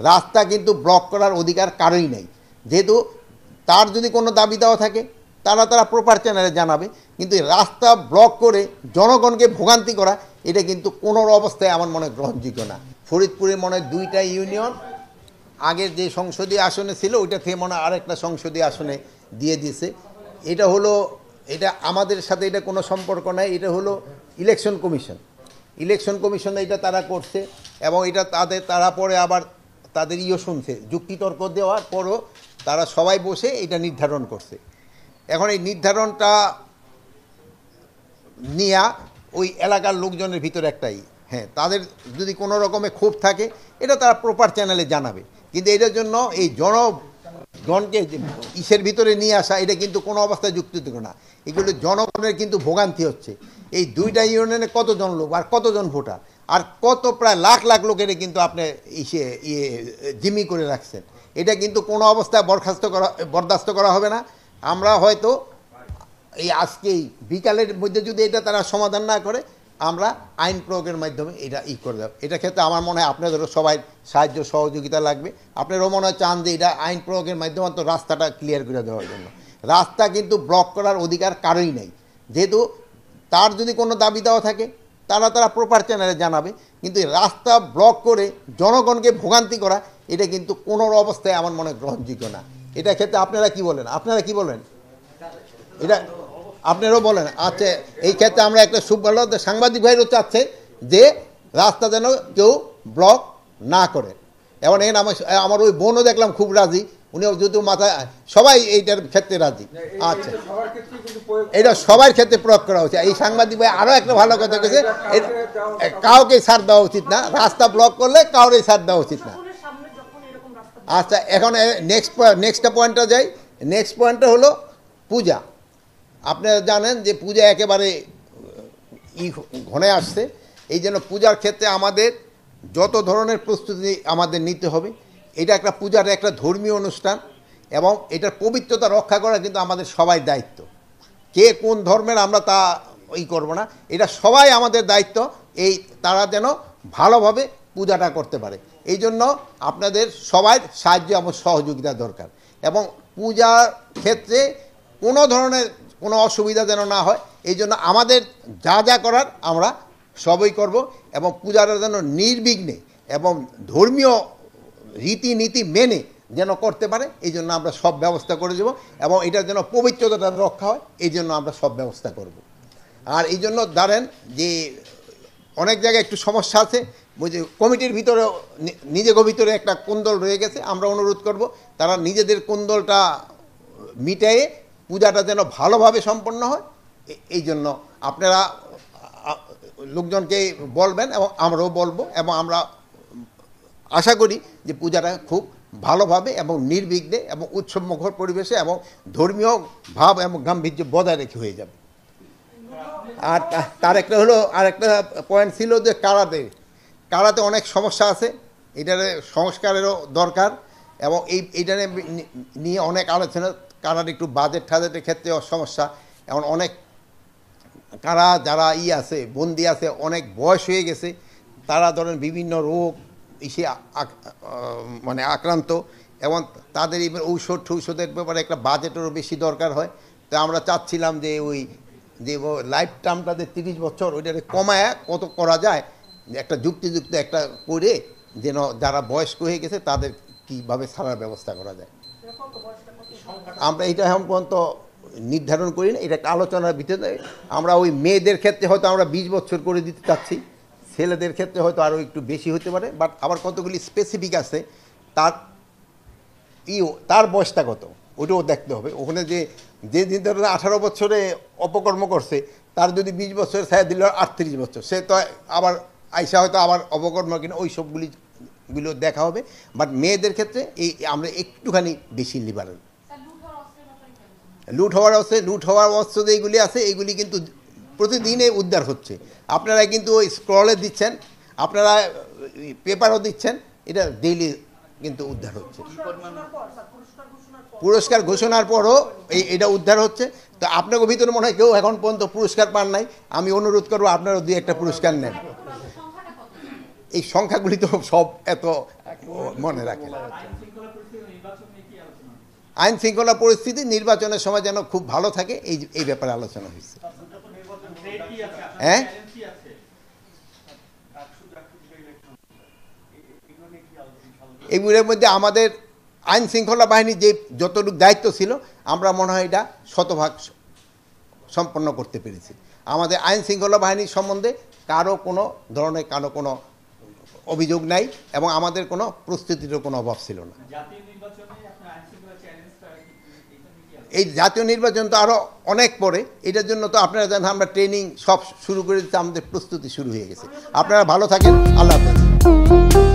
রাস্তা কিন্তু ব্লক করার অধিকার কারোই নেই। যেহেতু তার যদি কোনো দাবি দেওয়া থাকে তারা প্রপার চ্যানেলে জানাবে, কিন্তু রাস্তা ব্লক করে জনগণকে ভোগান্তি করা এটা কিন্তু কোনো অবস্থায় আমার মনে গ্রহণযোগ্য না। ফরিদপুরে মনে হয় 2টা ইউনিয়ন আগের যে সংসদীয় আসনে ছিল ওইটা থেকে মনে হয় আরেকটা সংসদীয় আসনে দিয়ে দিয়েছে। এটা আমাদের সাথে এটা কোনো সম্পর্ক নাই। এটা হলো ইলেকশন কমিশন এটা তারা করছে, এবং এটা তারা পরে আবার তাদের শুনছে, যুক্তিতর্ক দেওয়ার পরও তারা সবাই বসে এটা নির্ধারণ করছে। এখন এই নির্ধারণটা নিয়ে ওই এলাকার লোকজনের ভিতরে একটাই, হ্যাঁ, তাদের যদি কোনো রকমের ক্ষোভ থাকে এটা তারা প্রপার চ্যানেলে জানাবে, কিন্তু এটার জন্য এই জনগণকে ইসের ভিতরে নিয়ে আসা এটা কিন্তু কোনো অবস্থায় যুক্তিযোগ্য না। এগুলো জনগণের কিন্তু ভোগান্তি হচ্ছে। এই 2টা ইউনিয়নে কতজন লোক আর কতজন ভোটার আর প্রায় লাখ লাখ লোকের কিন্তু আপনি জিম্মি করে রাখছেন। এটা কিন্তু কোনো অবস্থায় বরদাস্ত করা হবে না। আমরা হয়তো এই আজকেই বিকালের মধ্যে যদি এটা তারা সমাধান না করে আমরা আইন প্রয়োগের মাধ্যমে এটা করে দেব। এটা ক্ষেত্রে আমার মনে হয় আপনাদেরও সবাই সাহায্য সহযোগিতা লাগবে। আপনারাও মনে হয় চান যে এটা আইন প্রয়োগের মাধ্যমে তো রাস্তাটা ক্লিয়ার করে দেওয়ার জন্য। রাস্তা কিন্তু ব্লক করার অধিকার কারোই নেই। যেহেতু তার যদি কোনো দাবি দেওয়া থাকে তারা প্রপার চ্যানেলে জানাবে, কিন্তু রাস্তা ব্লক করে জনগণকে ভোগান্তি করা এটা কিন্তু কোনো অবস্থায় আমার মনে গ্রহণযোগ্য না। এটা ক্ষেত্রে আপনারা কি বলেন? এটা আপনারাও বলেন। আচ্ছা, এই ক্ষেত্রে আমরা একটা ভালো সাংবাদিক ভাইরও চাচ্ছে যে রাস্তা যেন কেউ ব্লক না করে। এবং এখানে আমার ওই বোনও দেখলাম খুব রাজি, উনিও যেহেতু মাথায় সবাই এইটার ক্ষেত্রে রাজি। আচ্ছা, এটা সবার ক্ষেত্রে প্রয়োগ করা উচিত। এই সাংবাদিক ভাই আরও একটা ভালো কথা বলেছে, কাউকে ছাড় দেওয়া উচিত না, রাস্তা ব্লক করলে কাউকে ছাড় দেওয়া উচিত না। আচ্ছা, এখন নেক্সট পয়েন্টটা যাই। নেক্সট পয়েন্টটা হলো পূজা। আপনারা জানেন যে পূজা একেবারে ঘনে আসছে। এই জন্য পূজার ক্ষেত্রে আমাদের যত ধরনের প্রস্তুতি আমাদের নিতে হবে। এটা একটা পূজার একটা ধর্মীয় অনুষ্ঠান, এবং এটার পবিত্রতা রক্ষা করা কিন্তু আমাদের সবাই দায়িত্ব। কে কোন ধর্মের আমরা তা করব না, এটা সবাই আমাদের দায়িত্ব। তারা যেন ভালোভাবে পূজাটা করতে পারে, এই জন্য আপনাদের সবাই সাহায্য এবং সহযোগিতা দরকার। এবং পূজার ক্ষেত্রে কোনো ধরনের কোনো অসুবিধা যেন না হয়, এই জন্য আমাদের যা করার আমরা সবই করব, এবং পূজাটা যেন নির্বিঘ্নে এবং ধর্মীয় রীতিনীতি মেনে যেন করতে পারে, এই জন্য আমরা সব ব্যবস্থা করে দেব। এবং এটার যেন পবিত্রতাটা রক্ষা হয়, এই জন্য আমরা সব ব্যবস্থা করব। আর এই জন্য ধরেন যে অনেক জায়গায় একটু সমস্যা আছে, বুঝে কমিটির ভিতরে নিজেদের ভিতরে একটা কোন্দল রয়ে গেছে। আমরা অনুরোধ করব তারা নিজেদের কোন্দলটা মিটাইয়ে পূজাটা যেন ভালোভাবে সম্পন্ন হয়, এই জন্য আপনারা লোকজনকে বলবেন এবং আমরাও বলবো, এবং আমরা আশা করি যে পূজাটা খুব ভালোভাবে এবং নির্বিঘ্নে এবং উৎসবমুখর পরিবেশে এবং ধর্মীয় ভাব এবং গাম্ভীর্য বজায় রেখে হয়ে যাবে। আর তার একটা হলো আর একটা পয়েন্ট ছিল যে কারাতে অনেক সমস্যা আছে, এটার সংস্কারেরও দরকার, এবং এইটা নিয়ে অনেক আলোচনা। কারার একটু বাজেটের ক্ষেত্রে সমস্যা, এবং অনেক কারা যারা আছে বন্দি আছে, অনেক বয়স হয়ে গেছে, তারা ধরেন বিভিন্ন রোগ মানে আক্রান্ত, এবং তাদের ঔষধের ব্যাপারে একটা বাজেটেরও বেশি দরকার হয়। তো আমরা চাচ্ছিলাম যে যে লাইফ টার্মটা যে 30 বছর ওইটাকে কমায় কত করা যায়, একটা যুক্তিযুক্ত একটা করে যেন যারা বয়স্ক হয়ে গেছে তাদের কীভাবে ছাড়ার ব্যবস্থা করা যায়। আমরা এটা এখন পর্যন্ত নির্ধারণ করি না, এটা একটা আলোচনার ভিতরে। আমরা ওই মেয়েদের ক্ষেত্রে হয়তো আমরা 20 বছর করে দিতে চাচ্ছি, ছেলেদের ক্ষেত্রে হয়তো আরও একটু বেশি হতে পারে। বাট আবার কতগুলি স্পেসিফিক আছে, তার বয়সটা কত ওটাও দেখতে হবে। ওখানে যে ধরনের 18 বছরে অপকর্ম করছে, তার যদি 20 বছরের ছায়া দিল 38 বছর, সে তো আবার আইসা হয়তো আবার অপকর্ম কিনা ওই সবগুলো দেখা হবে। বাট মেয়েদের ক্ষেত্রে আমরা একটুখানি বেশি লিবারেল। লুট হওয়ার অস্ত্র যেগুলি আছে এইগুলি কিন্তু প্রতিদিনে উদ্ধার হচ্ছে। আপনারা কিন্তু ওই স্ক্রলে দিচ্ছেন, আপনারা পেপারও দিচ্ছেন, এটা ডেইলি কিন্তু উদ্ধার হচ্ছে। পুরস্কার ঘোষণার পরও এটা উদ্ধার হচ্ছে। তো আপনাকে ভিতরে মনে হয় কেউ এখন পর্যন্ত পুরস্কার পান নাই, আমি অনুরোধ করবো আপনারাও 2-1টা পুরস্কার নেন। এই সংখ্যাগুলি তো সব এত মনে রাখেন। আইন শৃঙ্খলা পরিস্থিতি নির্বাচনের সময় যেন খুব ভালো থাকে, এই ব্যাপারে আলোচনা হয়েছে। হ্যাঁ, এগুলোর মধ্যে আমাদের আইন শৃঙ্খলা বাহিনীর যে যতটুকু দায়িত্ব ছিল আমরা মনে হয় এটা শতভাগ সম্পন্ন করতে পেরেছি। আমাদের আইন শৃঙ্খলা বাহিনীর সম্বন্ধে কারো কোনো ধরনের কোনো অভিযোগ নাই এবং আমাদের কোনো প্রস্তুতিরও কোনো অভাব ছিল না। এই জাতীয় নির্বাচন তো আরও অনেক পরে, এটার জন্য তো আপনারা জানেন আমরা ট্রেনিং সব শুরু করে দিতে আমাদের প্রস্তুতি শুরু হয়ে গেছে। আপনারা ভালো থাকেন, আল্লাহ হাফেজ।